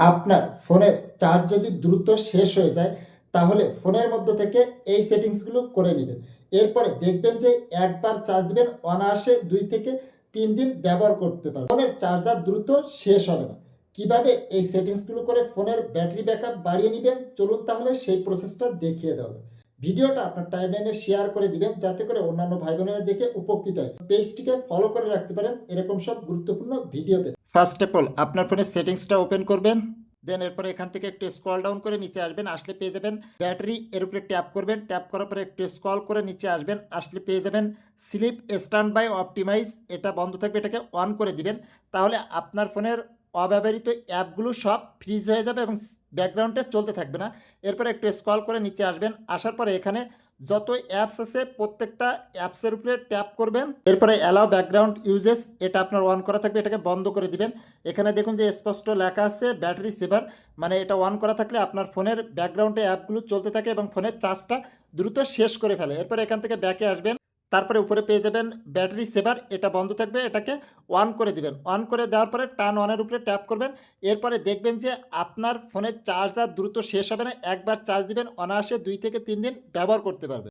আপনার ফোনের চার্জ যদি দ্রুত শেষ হয়ে যায় তাহলে ফোনের মধ্যে থেকে এই সেটিংসগুলো করে নেবেন। এরপরে দেখবেন যে একবার চার্জ দিবেন অনায়াসে 2 থেকে 3 দিন ব্যবহার করতে পারবেন। ফোনের চার্জার দ্রুত শেষ হবে না। কিভাবে এই সেটিংসগুলো করে ফোনের ব্যাটারি ব্যাকআপ বাড়িয়ে নেবেন, চলুন তাহলে সেই প্রসেসটা দেখিয়ে দেওয়া যাবে। ভিডিওটা আপনার টাইমলাইনে শেয়ার করে দিবেন যাতে করে অন্যান্য ভাই বোনেরা দেখে উপকৃত হয়। পেজটিকে ফলো করে রাখতে পারেন এরকম সব গুরুত্বপূর্ণ ভিডিও পেতে। ফার্স্ট অফ অল আপনার ফোনের সেটিংসটা ওপেন করবেন, দেন এরপরে এখান থেকে একটু স্ক্রল ডাউন করে নিচে আসবেন, আসলে পেয়ে যাবেন ব্যাটারি, এর উপরে ট্যাপ করবেন, ট্যাপ করার পরে একটু স্ক্রল করে নিচে আসবেন, আসলে পেয়ে যাবেন স্লিপ স্ট্যান্ড বাই অপটিমাইজ, এটা বন্ধ থাকবে, এটাকে অন করে দিবেন। তাহলে আপনার ফোনের অব্যবহৃত অ্যাপগুলো সব ফ্রিজ হয়ে যাবে এবং ব্যাকগ্রাউন্ডে চলতে থাকবে না। এরপরে একটু স্ক্রল করে নিচে আসবেন, আসার পরে এখানে যত অ্যাপস আছে প্রত্যেকটা অ্যাপসের উপরে ট্যাপ করবেন, এরপরে অ্যালাউ ব্যাকগ্রাউন্ড ইউজেস, এটা আপনার অন করা থাকবে, এটাকে বন্ধ করে দিবেন। এখানে দেখুন যে স্পষ্ট লেখা আছে ব্যাটারি সেভার, মানে এটা অন করা থাকলে আপনার ফোনের ব্যাকগ্রাউন্ডে অ্যাপগুলো চলতে থাকে এবং ফোনের চার্জটা দ্রুত শেষ করে ফেলে। এরপর এখান থেকে ব্যাকে আসবেন, তারপরে উপরে পেয়ে যাবেন ব্যাটারি সেভার, এটা বন্ধ থাকবে, এটাকে অন করে দিবেন। অন করে দেওয়ার পরে টার্ন অনের উপরে ট্যাপ করবেন। এরপরে দেখবেন যে আপনার ফোনের চার্জ আর দ্রুত শেষ হবে না, একবার চার্জ দিবেন অনায়াসে 2 থেকে 3 দিন ব্যবহার করতে পারবেন।